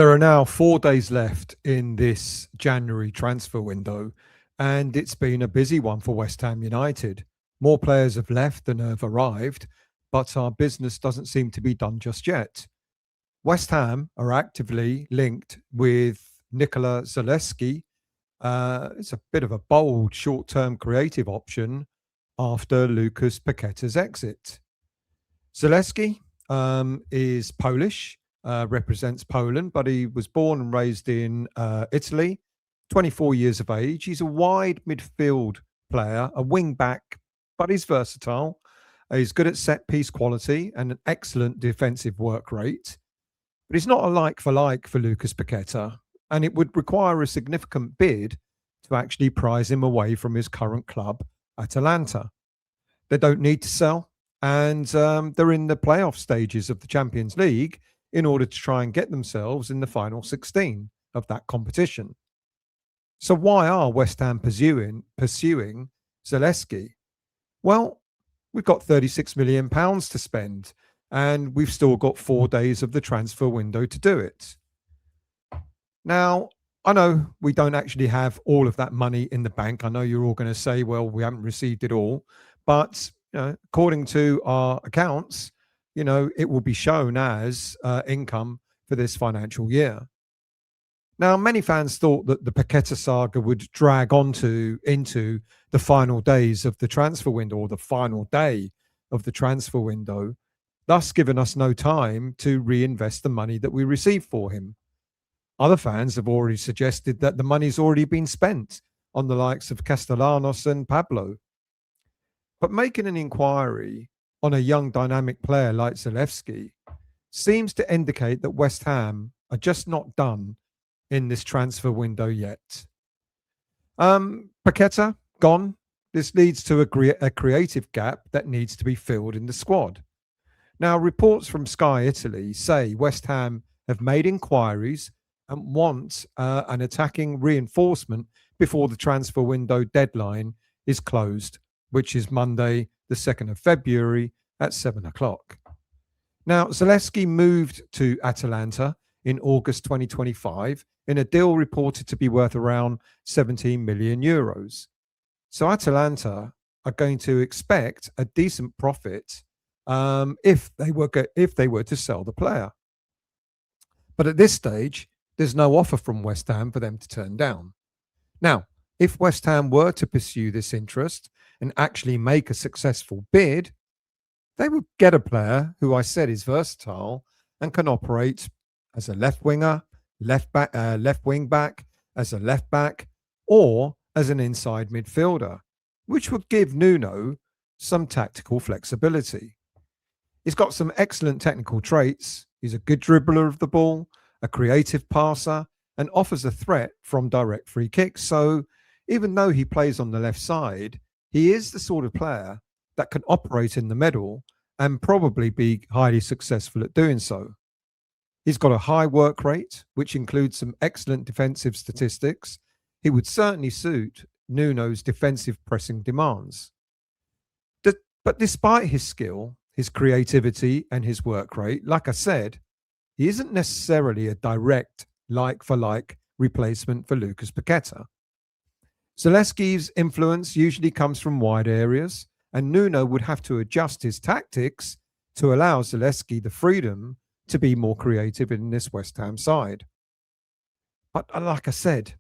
There are now 4 days left in this January transfer window, and it's been a busy one for West Ham United. More players have left than have arrived, but our business doesn't seem to be done just yet. West Ham are actively linked with Nicola Zalewski. It's a bit of a bold short-term creative option after Lucas Paqueta's exit. Zalewski is Polish, represents Poland, but he was born and raised in Italy, 24 years of age. He's a wide midfield player, a wing back, but he's versatile. He's good at set piece quality and an excellent defensive work rate. But he's not a like for Lucas Paqueta, and it would require a significant bid to actually prize him away from his current club, Atalanta. They don't need to sell, and they're in the playoff stages of the Champions League in order to try and get themselves in the final 16 of that competition. So why are West Ham pursuing Zalewski? Well, we've got £36 million to spend, and we've still got 4 days of the transfer window to do it. Now, I know we don't actually have all of that money in the bank. I know you're all going to say, well, we haven't received it all. But according to our accounts, it will be shown as income for this financial year. Now, many fans thought that the Paqueta saga would drag into the final days of the transfer window, or the final day of the transfer window, thus giving us no time to reinvest the money that we received for him. Other fans have already suggested that the money's already been spent on the likes of Castellanos and Pablo. But making an inquiry on a young dynamic player like Zalewski seems to indicate that West Ham are just not done in this transfer window yet. Paqueta, gone. This leads to a creative gap that needs to be filled in the squad. Now, reports from Sky Italy say West Ham have made inquiries and want an attacking reinforcement before the transfer window deadline is closed, which is Monday, the 2nd of February at 7 o'clock. Now, Zalewski moved to Atalanta in August 2025 in a deal reported to be worth around 17 million euros. So Atalanta are going to expect a decent profit if they were to sell the player. But at this stage, there's no offer from West Ham for them to turn down. Now, if West Ham were to pursue this interest and actually make a successful bid, they would get a player who I said is versatile and can operate as a left winger, left wing back, as a left back, or as an inside midfielder, which would give Nuno some tactical flexibility. He's got some excellent technical traits. He's a good dribbler of the ball, a creative passer, and offers a threat from direct free kicks. So even though he plays on the left side, he is the sort of player that can operate in the middle and probably be highly successful at doing so. He's got a high work rate, which includes some excellent defensive statistics. He would certainly suit Nuno's defensive pressing demands. But despite his skill, his creativity, and his work rate, like I said, he isn't necessarily a direct like-for-like replacement for Lucas Paqueta. Zalewski's influence usually comes from wide areas, and Nuno would have to adjust his tactics to allow Zalewski the freedom to be more creative in this West Ham side. But like I said,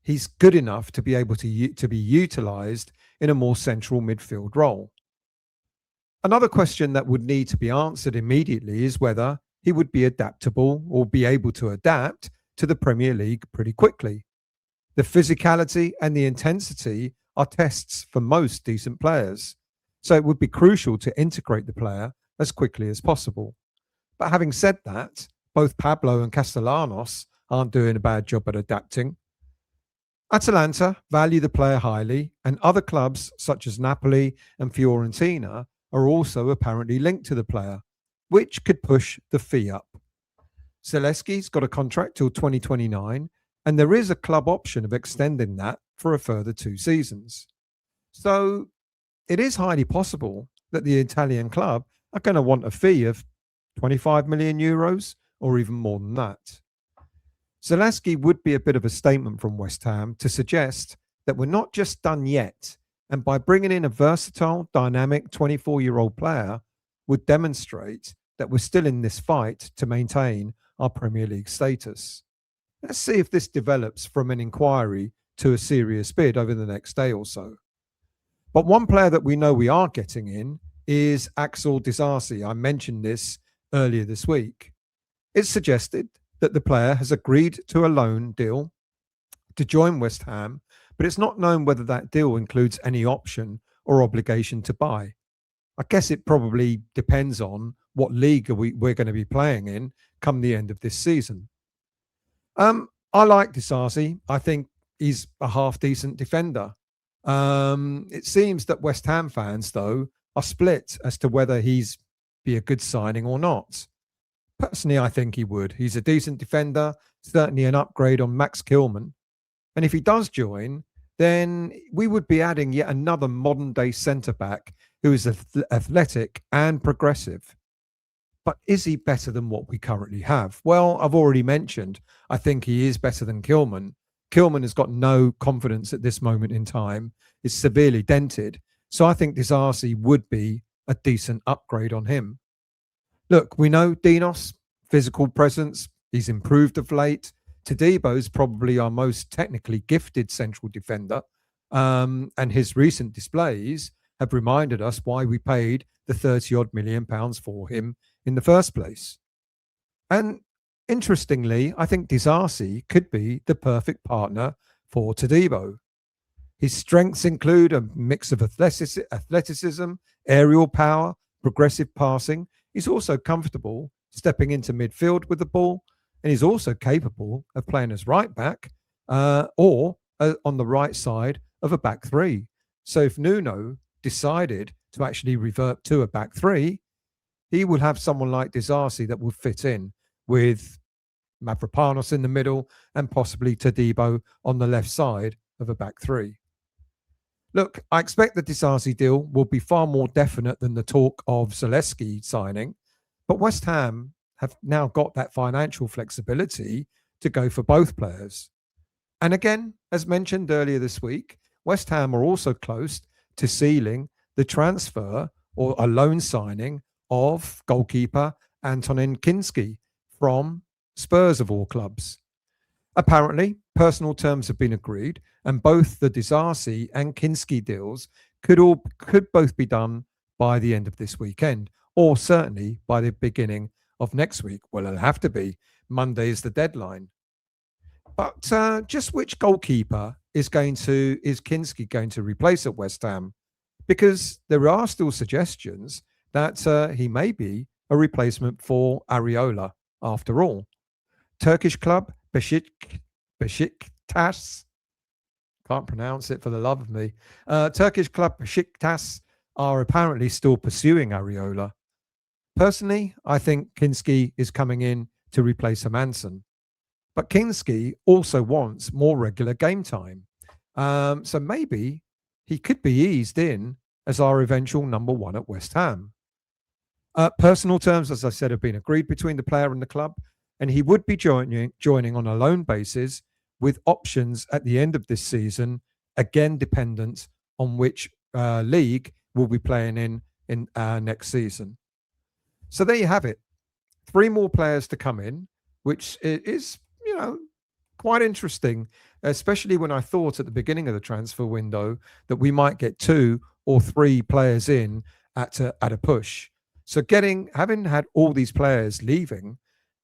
he's good enough to be able to be utilised in a more central midfield role. Another question that would need to be answered immediately is whether he would be adaptable or be able to adapt to the Premier League pretty quickly. The physicality and the intensity are tests for most decent players, so it would be crucial to integrate the player as quickly as possible. But having said that, both Pablo and Castellanos aren't doing a bad job at adapting. Atalanta value the player highly, and other clubs such as Napoli and Fiorentina are also apparently linked to the player, which could push the fee up. Zalewski's got a contract till 2029, and there is a club option of extending that for a further 2 seasons. So it is highly possible that the Italian club are going to want a fee of 25 million euros or even more than that. Zalewski would be a bit of a statement from West Ham to suggest that we're not just done yet, and by bringing in a versatile, dynamic 24-year-old player would demonstrate that we're still in this fight to maintain our Premier League status. Let's see if this develops from an inquiry to a serious bid over the next day or so. But one player that we know we are getting in is Axel Disasi. I mentioned this earlier this week. It's suggested that the player has agreed to a loan deal to join West Ham, but it's not known whether that deal includes any option or obligation to buy. I guess it probably depends on what league we're going to be playing in come the end of this season. I like Disasi. I think he's a half-decent defender. It seems that West Ham fans, though, are split as to whether he's be a good signing or not. Personally, I think he would. He's a decent defender, certainly an upgrade on Max Kilman. And if he does join, then we would be adding yet another modern-day centre-back who is athletic and progressive. But is he better than what we currently have? Well, I've already mentioned, I think he is better than Kilman. Kilman has got no confidence at this moment in time, is severely dented. So I think Disasi would be a decent upgrade on him. Look, we know Dinos, physical presence, he's improved of late. Todibo's probably our most technically gifted central defender. And his recent displays have reminded us why we paid the 30-odd million pounds for him in the first place. And interestingly, I think Disasi could be the perfect partner for Todibo. His strengths include a mix of athleticism, aerial power, progressive passing. He's also comfortable stepping into midfield with the ball, and he's also capable of playing as right back or on the right side of a back three. So if Nuno decided to actually revert to a back three, he will have someone like Disasi that will fit in with Mavropanos in the middle and possibly Todibo on the left side of a back three. Look, I expect the Disasi deal will be far more definite than the talk of Zalewski signing, but West Ham have now got that financial flexibility to go for both players. And again, as mentioned earlier this week, West Ham are also close to sealing the transfer or a loan signing of goalkeeper Antonin Kinsky from Spurs of all clubs. Apparently, personal terms have been agreed, and both the Disasi and Kinsky deals could both be done by the end of this weekend, or certainly by the beginning of next week. Well, it'll have to be. Monday is the deadline. But just which goalkeeper is Kinsky going to replace at West Ham? Because there are still suggestions that he may be a replacement for Areola after all. Turkish club Beşiktaş, can't pronounce it for the love of me. Turkish club Beşiktaş are apparently still pursuing Areola. Personally, I think Kinsky is coming in to replace Hermansen. But Kinsky also wants more regular game time. So maybe he could be eased in as our eventual number one at West Ham. Personal terms, as I said, have been agreed between the player and the club, and he would be joining on a loan basis with options at the end of this season, again dependent on which league we'll be playing in next season. So there you have it. 3 more players to come in, which is, quite interesting, especially when I thought at the beginning of the transfer window that we might get 2 or 3 players in at a push. So having had all these players leaving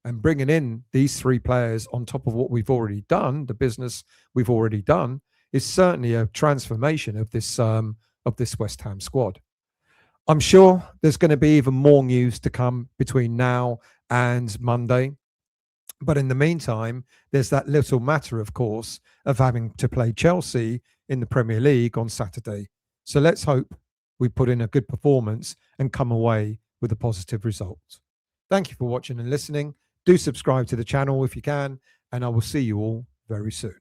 and bringing in these 3 players on top of what we've already done, the business we've already done, is certainly a transformation of this West Ham squad. I'm sure there's going to be even more news to come between now and Monday. But in the meantime, there's that little matter, of course, of having to play Chelsea in the Premier League on Saturday. So let's hope we put in a good performance and come away with a positive result. Thank you for watching and listening. Do subscribe to the channel if you can, and I will see you all very soon.